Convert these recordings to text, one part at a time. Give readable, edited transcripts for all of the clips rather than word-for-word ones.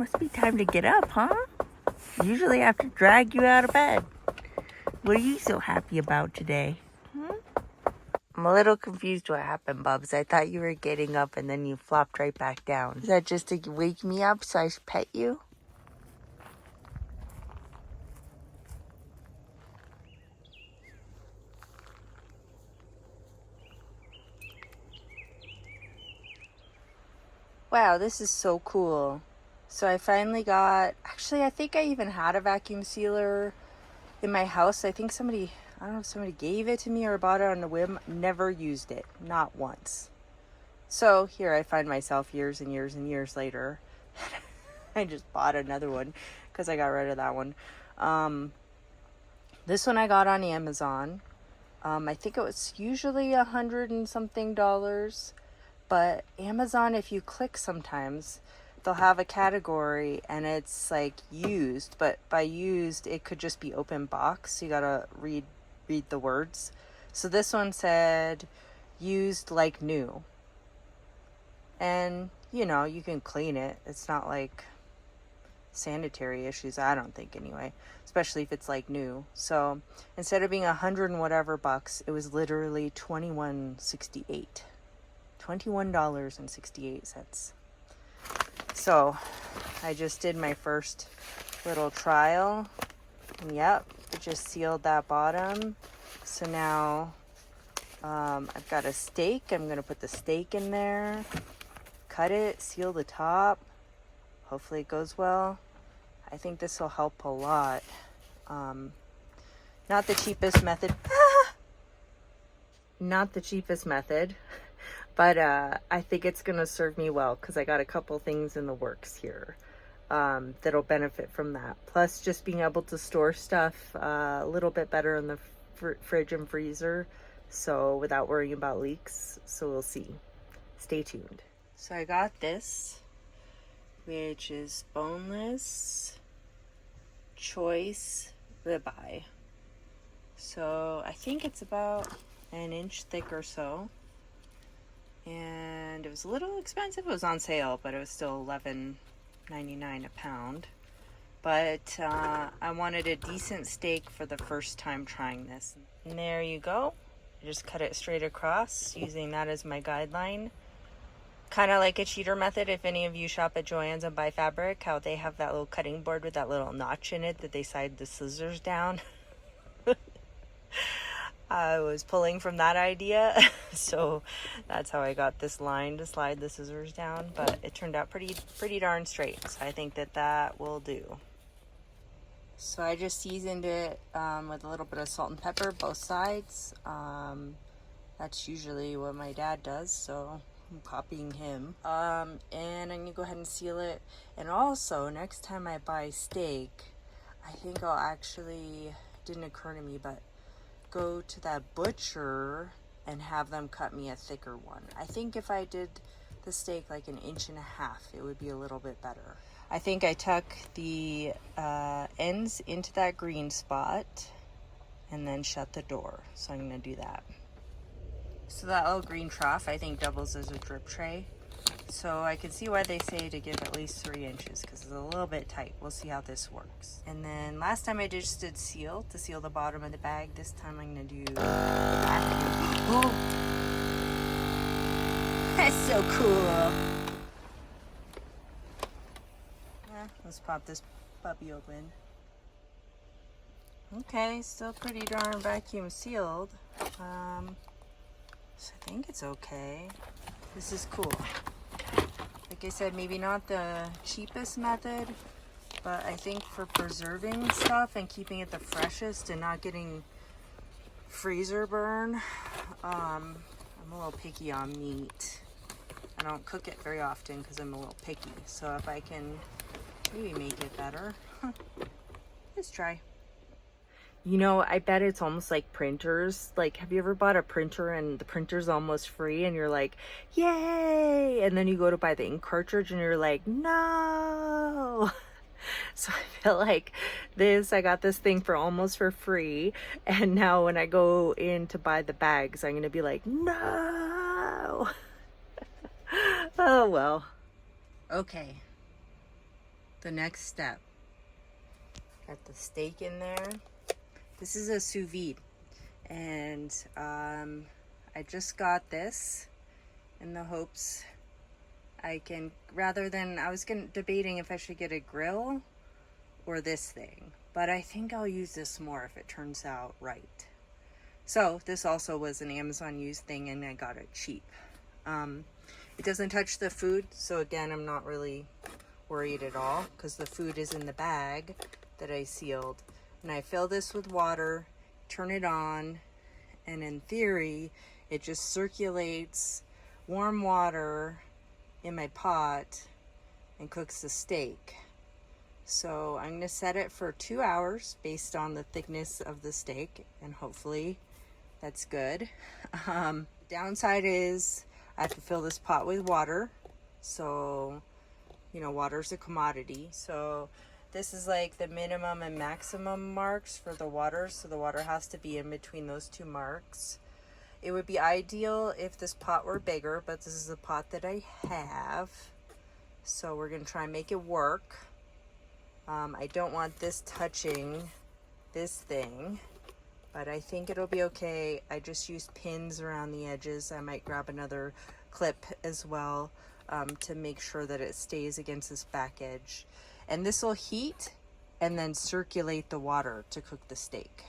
Must be time to get up, huh? Usually I have to drag you out of bed. What are you so happy about today? I'm a little confused what happened, Bubs. I thought you were getting up and then you flopped right back down. Is that just to wake me up so I should pet you? Wow, this is so cool. So I finally got, actually I think I even had a vacuum sealer in my house. I think somebody, I don't know if somebody gave it to me or bought it on a whim. Never used it, not once. So here I find myself years and years and years later. I just bought another one because I got rid of that one. This one I got on Amazon. I think it was usually $100 and something. But Amazon, if you click sometimes, they'll have a category and it's like used. But by used, it could just be open box. So you gotta read the words. So this one said used like new. And, you know, you can clean it. It's not like sanitary issues, I don't think anyway, especially if it's like new. So instead of being 100 and whatever bucks, it was literally $21.68. $21.68. So I just did my first little trial, and yep, it just sealed that bottom. So now I've got a stake. I'm gonna put the stake in there, cut it, seal the top. Hopefully it goes well. I think this will help a lot. Not the cheapest method. Not the cheapest method, but I think it's gonna serve me well because I got a couple things in the works here that'll benefit from that. Plus just being able to store stuff a little bit better in the fridge and freezer, so without worrying about leaks. So we'll see. Stay tuned. So I got this, which is boneless choice ribeye. So I think it's about an inch thick or so, and it was a little expensive. It was on sale, but it was still $11.99 a pound. But I wanted a decent steak for the first time trying this. And there you go. I just cut it straight across using that as my guideline. Kind of like a cheater method. If any of you shop at Joann's and buy fabric, how they have that little cutting board with that little notch in it that they slide the scissors down. I was pulling from that idea, so that's how I got this line to slide the scissors down. But it turned out pretty darn straight, so I think that will do. So I just seasoned it with a little bit of salt and pepper, both sides. That's usually what my dad does, so I'm copying him. And I'm gonna go ahead and seal it. And also, next time I buy steak, I think I'll actually, didn't occur to me, but go to that butcher and have them cut me a thicker one. I think if I did the steak like 1.5 inches, it would be a little bit better. I think I tuck the ends into that green spot and then shut the door. So I'm gonna do that. So that little green trough, I think, doubles as a drip tray. So I can see why they say to give at least 3 inches, because it's a little bit tight. We'll see how this works. And then last time I just did seal to seal the bottom of the bag. This time I'm gonna do the back. Oh, that's so cool. Let's pop this puppy open. Okay, still pretty darn vacuum sealed. So I think it's okay. This is cool. Like I said, maybe not the cheapest method, but I think for preserving stuff and keeping it the freshest and not getting freezer burn, I'm a little picky on meat. I don't cook it very often because I'm a little picky. So if I can maybe make it better, let's try. You know, I bet it's almost like printers. Like, have you ever bought a printer and the printer's almost free and you're like, yay! And then you go to buy the ink cartridge and you're like, no! So I feel like I got this thing for almost for free. And now when I go in to buy the bags, I'm going to be like, no! Oh, well. Okay. the next step. Got the steak in there. This is a sous vide, and I just got this in the hopes I can, rather than, I was debating if I should get a grill or this thing, but I think I'll use this more if it turns out right. So this also was an Amazon used thing, and I got it cheap. It doesn't touch the food, so again, I'm not really worried at all because the food is in the bag that I sealed. And I fill this with water, turn it on, and in theory, it just circulates warm water in my pot and cooks the steak. So I'm gonna set it for 2 hours based on the thickness of the steak, and hopefully that's good. Downside is I have to fill this pot with water. So, you know, water's a commodity. So this is like the minimum and maximum marks for the water. So the water has to be in between those two marks. It would be ideal if this pot were bigger, but this is the pot that I have. So we're gonna try and make it work. I don't want this touching this thing, but I think it'll be okay. I just used pins around the edges. I might grab another clip as well to make sure that it stays against this back edge. And this will heat and then circulate the water to cook the steak.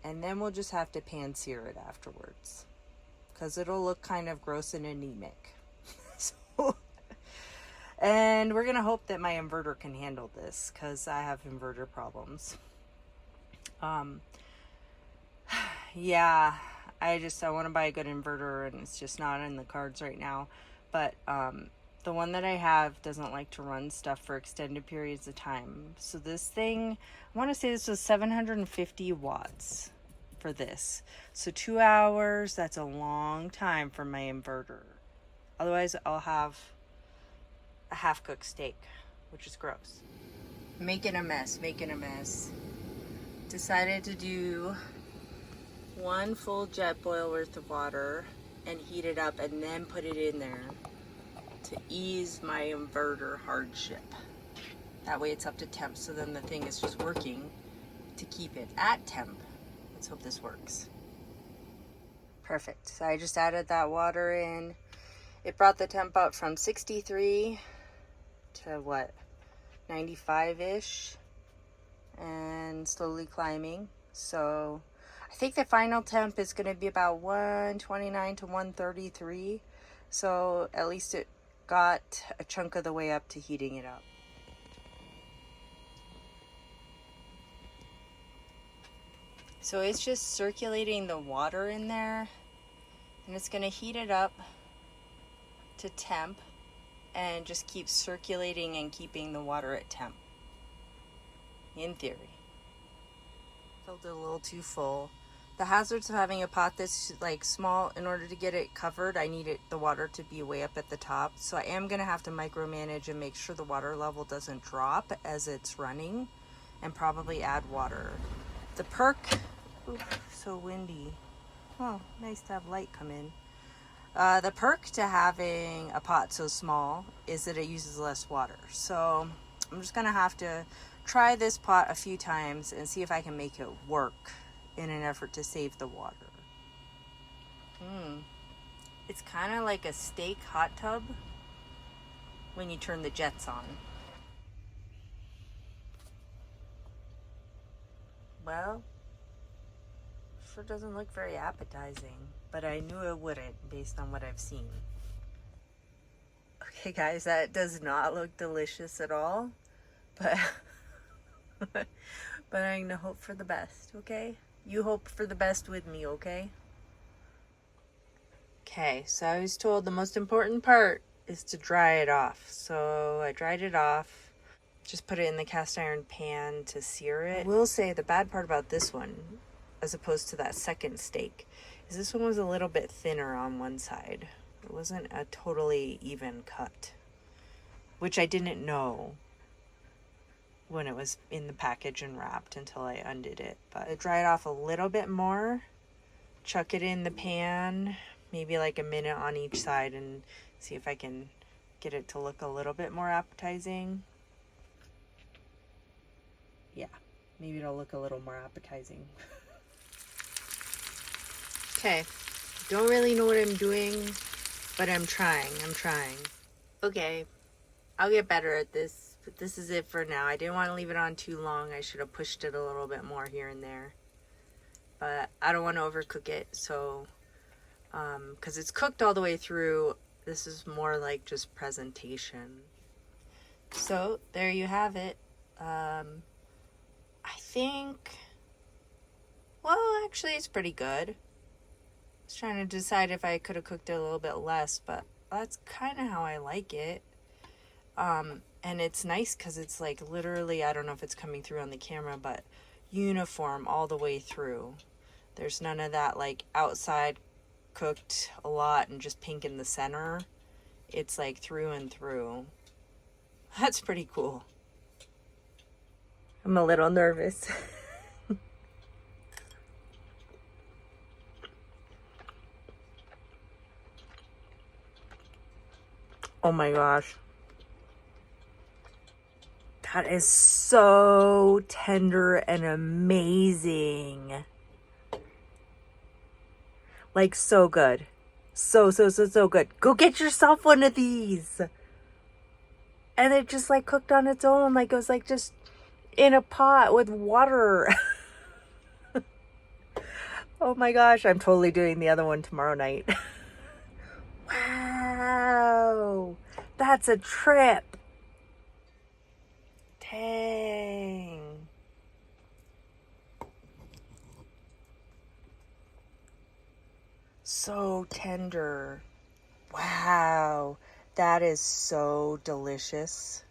And then we'll just have to pan sear it afterwards because it'll look kind of gross and anemic. So, and we're gonna hope that my inverter can handle this because I have inverter problems. Yeah, I want to buy a good inverter, and it's just not in the cards right now. But the one that I have doesn't like to run stuff for extended periods of time. So this thing, I want to say this was 750 watts for this. So 2 hours, that's a long time for my inverter. Otherwise, I'll have a half-cooked steak, which is gross. Making a mess. Decided to do 1 full jet boil worth of water and heat it up and then put it in there to ease my inverter hardship. That way it's up to temp, so then the thing is just working to keep it at temp. Let's hope this works. Perfect. So I just added that water in. It brought the temp up from 63 to what, 95-ish, and slowly climbing. So I think the final temp is going to be about 129 to 133. So at least it got a chunk of the way up to heating it up. So it's just circulating the water in there, and it's going to heat it up to temp and just keep circulating and keeping the water at temp, in theory. Filled it a little too full. The hazards of having a pot that's like small, in order to get it covered, I need the water to be way up at the top. So I am gonna have to micromanage and make sure the water level doesn't drop as it's running, and probably add water. The perk, ooh, so windy. Oh, nice to have light come in. The perk to having a pot so small is that it uses less water. So I'm just gonna have to try this pot a few times and see if I can make it work in an effort to save the water. It's kind of like a steak hot tub when you turn the jets on. Well, sure doesn't look very appetizing, but I knew it wouldn't based on what I've seen. Okay guys, that does not look delicious at all, but but I'm gonna hope for the best, okay? You hope for the best with me, okay? Okay, so I was told the most important part is to dry it off. So I dried it off, just put it in the cast iron pan to sear it. I will say the bad part about this one, as opposed to that second steak, is this one was a little bit thinner on one side. It wasn't a totally even cut, which I didn't know when it was in the package and wrapped until I undid it. But I dry it off a little bit more, chuck it in the pan, maybe like a minute on each side, and see if I can get it to look a little bit more appetizing. Yeah, maybe it'll look a little more appetizing. Okay, don't really know what I'm doing, but I'm trying. Okay, I'll get better at this, but this is it for now. I didn't want to leave it on too long. I should have pushed it a little bit more here and there. But I don't want to overcook it, so, because it's cooked all the way through, this is more like just presentation. So, there you have it. I think, well, actually, it's pretty good. I was trying to decide if I could have cooked it a little bit less, but that's kind of how I like it. And it's nice because it's like literally, I don't know if it's coming through on the camera, but uniform all the way through. There's none of that like outside cooked a lot and just pink in the center. It's like through and through. That's pretty cool. I'm a little nervous. Oh my gosh. That is so tender and amazing. Like, so good. So good. Go get yourself one of these. And it just like cooked on its own. Like, it was like just in a pot with water. Oh my gosh. I'm totally doing the other one tomorrow night. Wow. That's a trip. Dang. So tender. Wow. That is so delicious.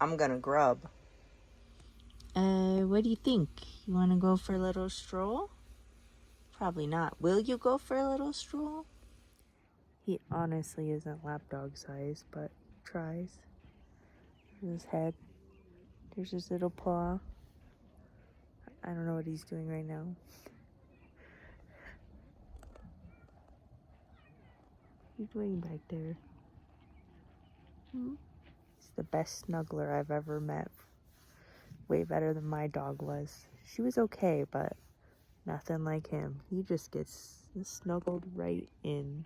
I'm gonna grub. What do you think? You want to go for a little stroll? Probably not. Will you go for a little stroll? He honestly isn't lapdog size, but tries. His head. There's his little paw. I don't know what he's doing right now. He's waiting back there. He's the best snuggler I've ever met. Way better than my dog was. She was okay, but nothing like him. He just gets snuggled right in.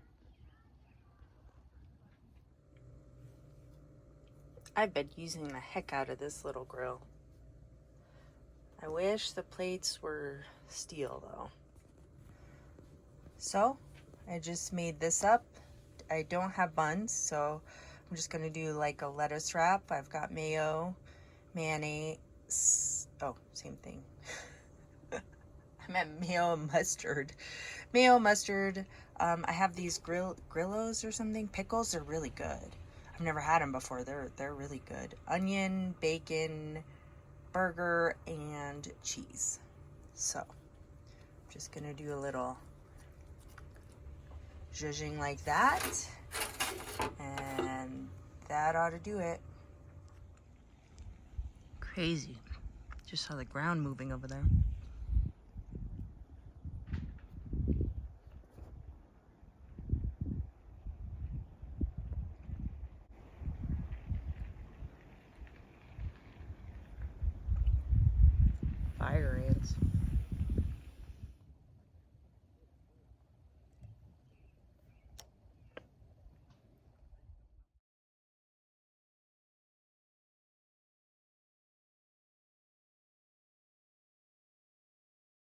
I've been using the heck out of this little grill. I wish the plates were steel though. So, I just made this up. I don't have buns, so I'm just gonna do like a lettuce wrap. I've got mayo, mayonnaise. Oh, same thing. I meant mayo and mustard. Mayo, mustard. I have these grillos or something. Pickles are really good. I've never had them before. They're really good. Onion, bacon, burger, and cheese. So, I'm just gonna do a little zhuzhing like that, and that ought to do it. Crazy. Just saw the ground moving over there. Fire ants.